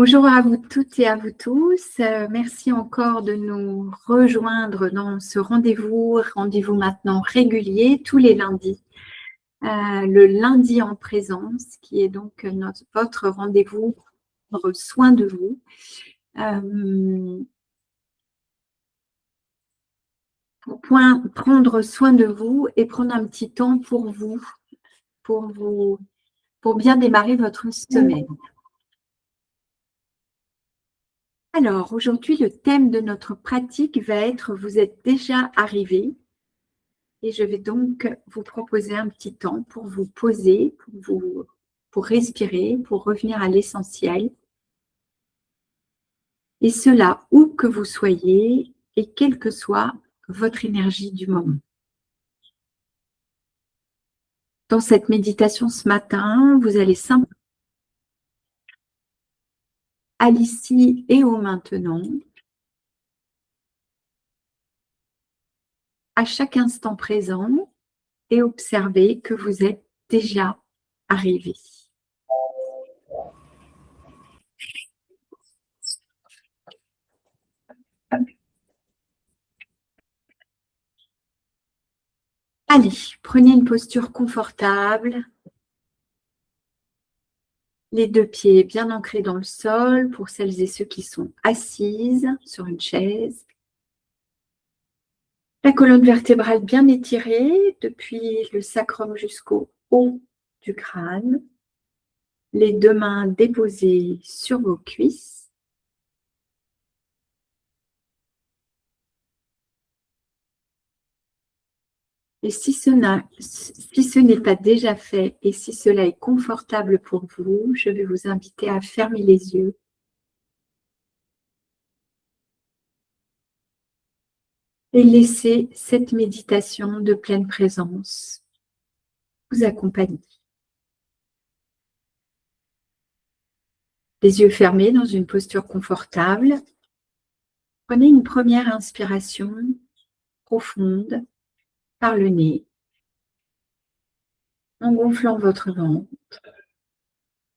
Bonjour à vous toutes et à vous tous. Merci encore de nous rejoindre dans ce rendez-vous maintenant régulier tous les lundis. Le lundi en présence, qui est donc votre rendez-vous pour soin de vous. Pour prendre soin de vous et prendre un petit temps pour vous, pour bien démarrer votre semaine. Alors, aujourd'hui, le thème de notre pratique va être « Vous êtes déjà arrivé ». Et je vais donc vous proposer un petit temps pour vous poser, pour respirer, pour revenir à l'essentiel. Et cela, où que vous soyez et quelle que soit votre énergie du moment. Dans cette méditation ce matin, vous allez simplement à l'ici et au maintenant, à chaque instant présent, et observer que vous êtes déjà arrivé. Allez, prenez une posture confortable. Les deux pieds bien ancrés dans le sol pour celles et ceux qui sont assises sur une chaise. La colonne vertébrale bien étirée depuis le sacrum jusqu'au haut du crâne. Les deux mains déposées sur vos cuisses. Et si ce n'est pas déjà fait et si cela est confortable pour vous, je vais vous inviter à fermer les yeux. Et laisser cette méditation de pleine présence vous accompagner. Les yeux fermés dans une posture confortable. Prenez une première inspiration profonde par le nez, en gonflant votre ventre.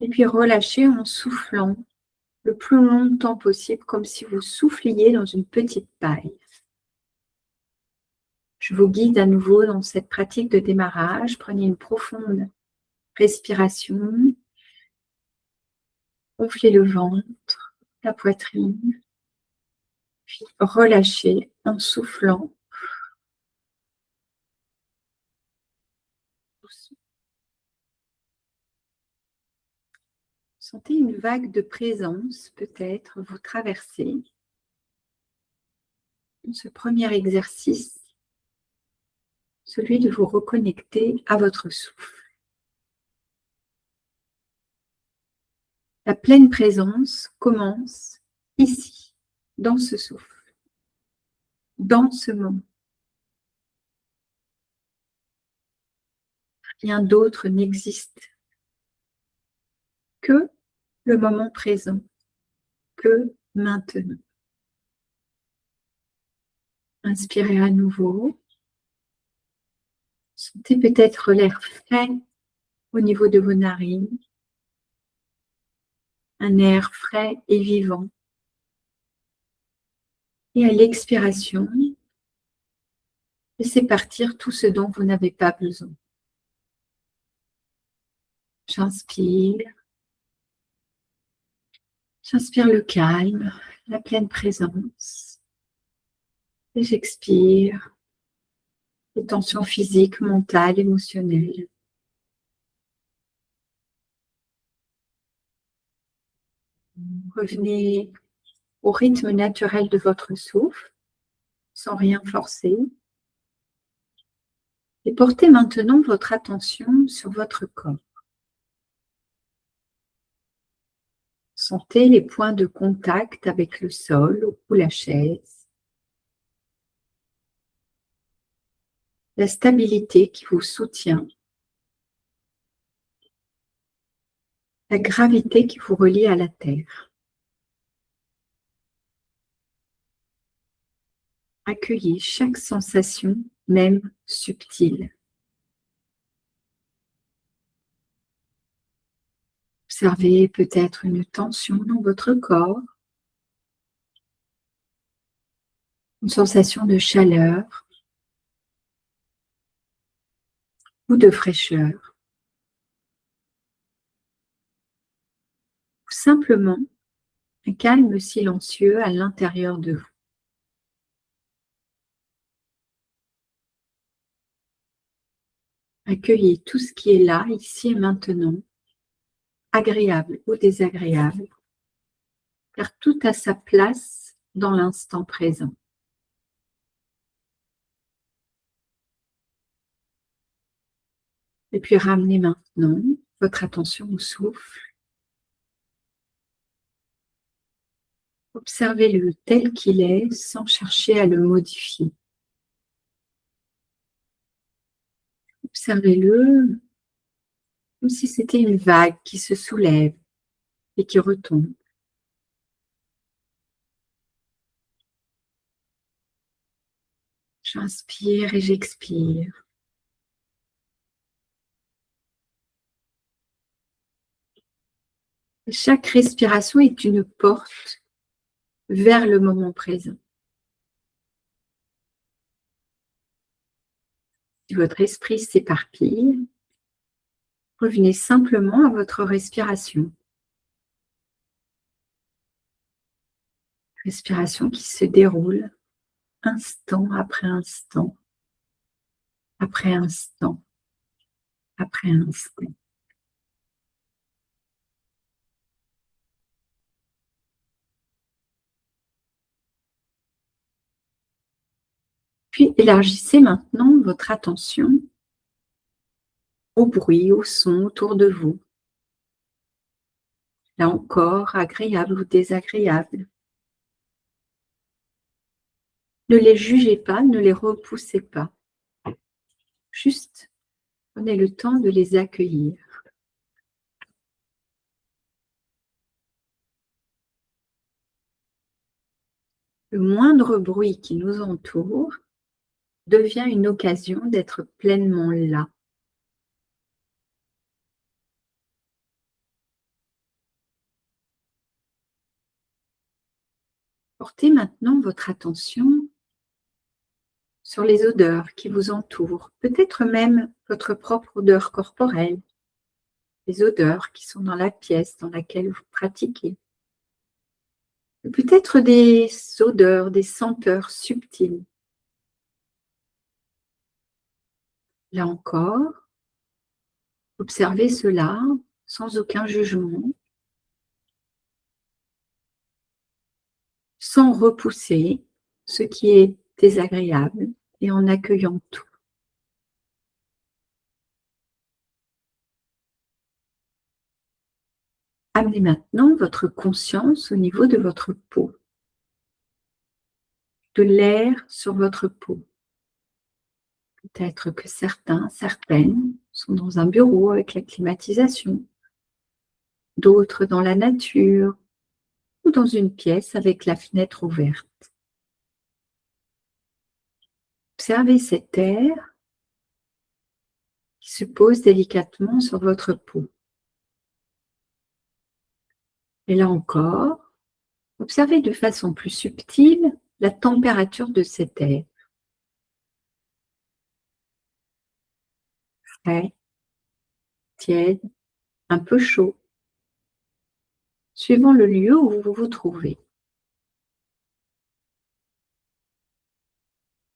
Et puis relâchez en soufflant le plus longtemps possible, comme si vous souffliez dans une petite paille. Je vous guide à nouveau dans cette pratique de démarrage. Prenez une profonde respiration. Gonflez le ventre, la poitrine. Puis relâchez en soufflant. Sentez une vague de présence peut-être vous traverser. Ce premier exercice, celui de vous reconnecter à votre souffle. La pleine présence commence ici, dans ce souffle, dans ce moment. Rien d'autre n'existe que le moment présent, que maintenant. Inspirez à nouveau. Sentez peut-être l'air frais au niveau de vos narines. Un air frais et vivant. Et à l'expiration, laissez partir tout ce dont vous n'avez pas besoin. J'inspire. J'inspire le calme, la pleine présence. Et j'expire les tensions physiques, mentales, émotionnelles. Revenez au rythme naturel de votre souffle, sans rien forcer. Et portez maintenant votre attention sur votre corps. Sentez les points de contact avec le sol ou la chaise. La stabilité qui vous soutient. La gravité qui vous relie à la terre. Accueillez chaque sensation, même subtile. Observez peut-être une tension dans votre corps, une sensation de chaleur ou de fraîcheur, ou simplement un calme silencieux à l'intérieur de vous. Accueillez tout ce qui est là, ici et maintenant, agréable ou désagréable, car tout a sa place dans l'instant présent. Et puis ramenez maintenant votre attention au souffle. Observez-le tel qu'il est sans chercher à le modifier. Observez-le comme si c'était une vague qui se soulève et qui retombe. J'inspire et j'expire. Et chaque respiration est une porte vers le moment présent. Si votre esprit s'éparpille, revenez simplement à votre respiration. Respiration qui se déroule instant après instant, après instant, après instant. Puis élargissez maintenant votre attention au bruit, au son autour de vous. Là encore, agréable ou désagréable. Ne les jugez pas, ne les repoussez pas. Juste, prenez le temps de les accueillir. Le moindre bruit qui nous entoure devient une occasion d'être pleinement là. Portez maintenant votre attention sur les odeurs qui vous entourent, peut-être même votre propre odeur corporelle, les odeurs qui sont dans la pièce dans laquelle vous pratiquez. Peut-être des odeurs, des senteurs subtiles. Là encore, observez cela sans aucun jugement, sans repousser ce qui est désagréable et en accueillant tout. Amenez maintenant votre conscience au niveau de votre peau, de l'air sur votre peau. Peut-être que certaines sont dans un bureau avec la climatisation, d'autres dans la nature ou dans une pièce avec la fenêtre ouverte. Observez cet air qui se pose délicatement sur votre peau. Et là encore, observez de façon plus subtile la température de cet air. Frais, tiède, un peu chaud, suivant le lieu où vous vous trouvez.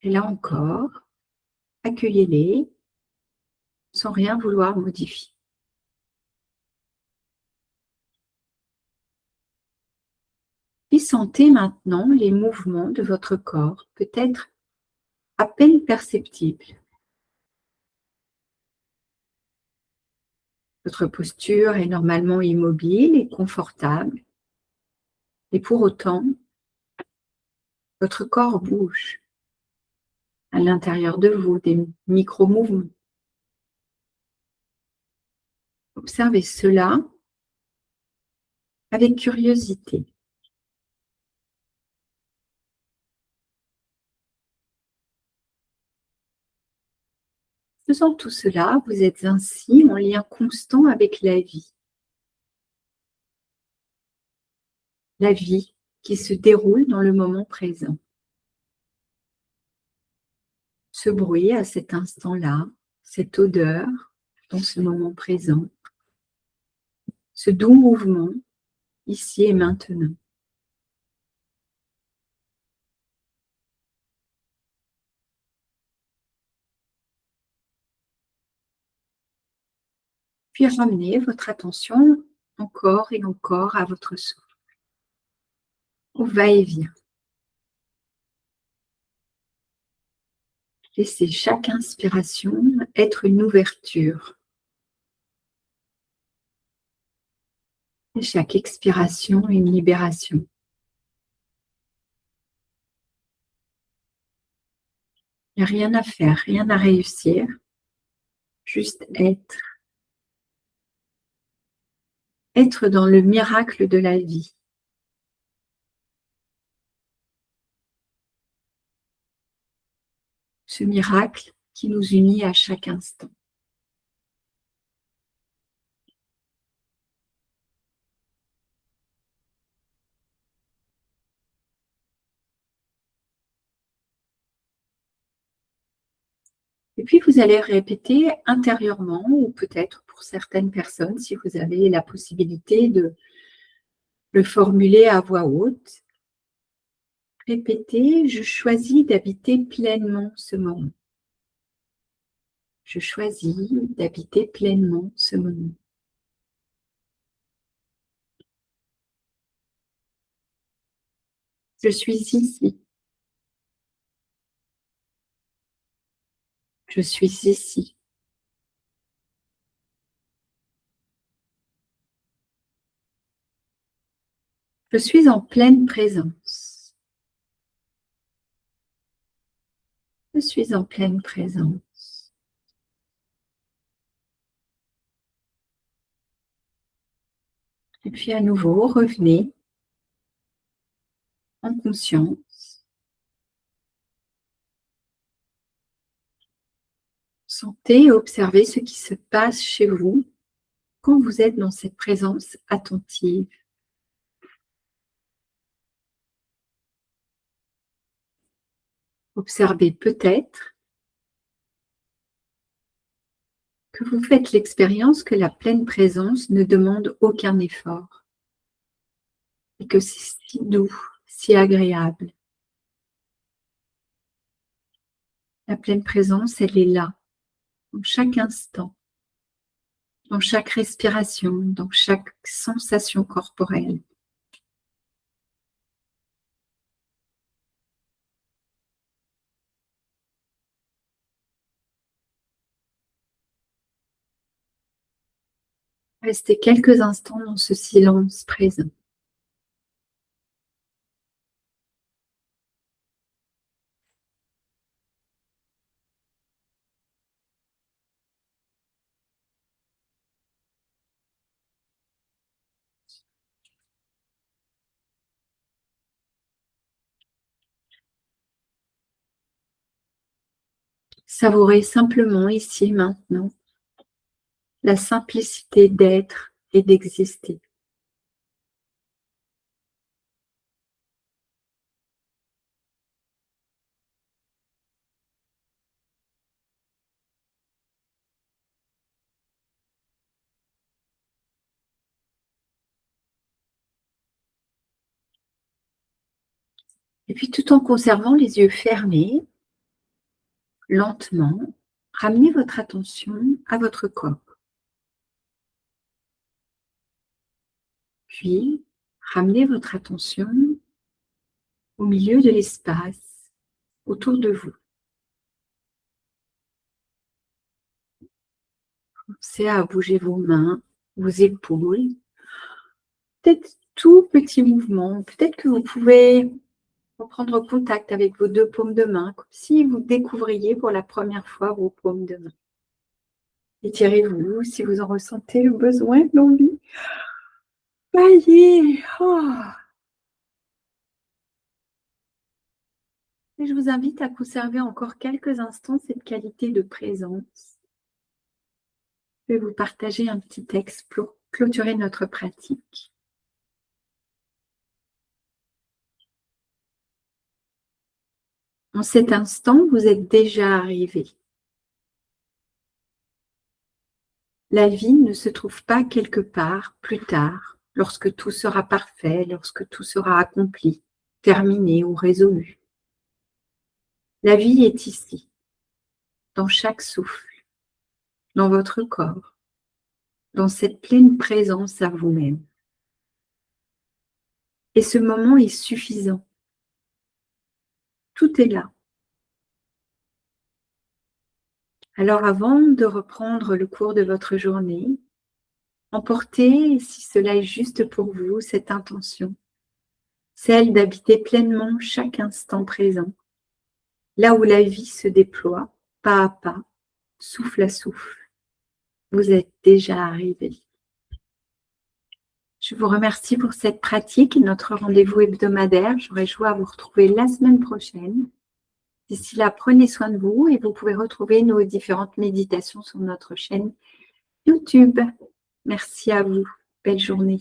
Et là encore, accueillez-les sans rien vouloir modifier. Puis sentez maintenant les mouvements de votre corps, peut-être à peine perceptibles. Votre posture est normalement immobile et confortable. Et pour autant, votre corps bouge. À l'intérieur de vous, des micro-mouvements. Observez cela avec curiosité. Faisant tout cela, vous êtes ainsi en lien constant avec la vie. la vie qui se déroule dans le moment présent. Ce bruit à cet instant-là, cette odeur dans ce moment présent, ce doux mouvement ici et maintenant. Puis ramenez votre attention encore et encore à votre souffle, au va-et-vient. Laissez chaque inspiration être une ouverture et chaque expiration une libération. Il n'y a rien à faire, rien à réussir, juste être. Être dans le miracle de la vie. Ce miracle qui nous unit à chaque instant. Et puis vous allez répéter intérieurement, ou peut-être pour certaines personnes, si vous avez la possibilité de le formuler à voix haute, répétez, je choisis d'habiter pleinement ce moment. Je choisis d'habiter pleinement ce moment. Je suis ici. Je suis ici. Je suis en pleine présence. Je suis en pleine présence. Et puis à nouveau, revenez en conscience. Sentez et observez ce qui se passe chez vous quand vous êtes dans cette présence attentive. Observez peut-être que vous faites l'expérience que la pleine présence ne demande aucun effort et que c'est si doux, si agréable. La pleine présence, elle est là, dans chaque instant, dans chaque respiration, dans chaque sensation corporelle. Restez quelques instants dans ce silence présent. Savourez simplement ici et maintenant la simplicité d'être et d'exister. Et puis tout en conservant les yeux fermés, lentement, ramenez votre attention à votre corps. Puis, ramenez votre attention au milieu de l'espace autour de vous. Pensez à bouger vos mains, vos épaules. Peut-être tout petit mouvement. Peut-être que vous pouvez reprendre contact avec vos deux paumes de main, comme si vous découvriez pour la première fois vos paumes de main. Étirez-vous si vous en ressentez le besoin, l'envie. Voyez. Et je vous invite à conserver encore quelques instants cette qualité de présence. Je vais vous partager un petit texte pour clôturer notre pratique. En cet instant, vous êtes déjà arrivé. La vie ne se trouve pas quelque part plus tard, lorsque tout sera parfait, lorsque tout sera accompli, terminé ou résolu. La vie est ici, dans chaque souffle, dans votre corps, dans cette pleine présence à vous-même. Et ce moment est suffisant. Tout est là. Alors avant de reprendre le cours de votre journée, emportez, si cela est juste pour vous, cette intention, celle d'habiter pleinement chaque instant présent, là où la vie se déploie, pas à pas, souffle à souffle. Vous êtes déjà arrivé. Je vous remercie pour cette pratique, notre rendez-vous hebdomadaire. J'aurai joie à vous retrouver la semaine prochaine. D'ici là, prenez soin de vous et vous pouvez retrouver nos différentes méditations sur notre chaîne YouTube. Merci à vous. Belle journée.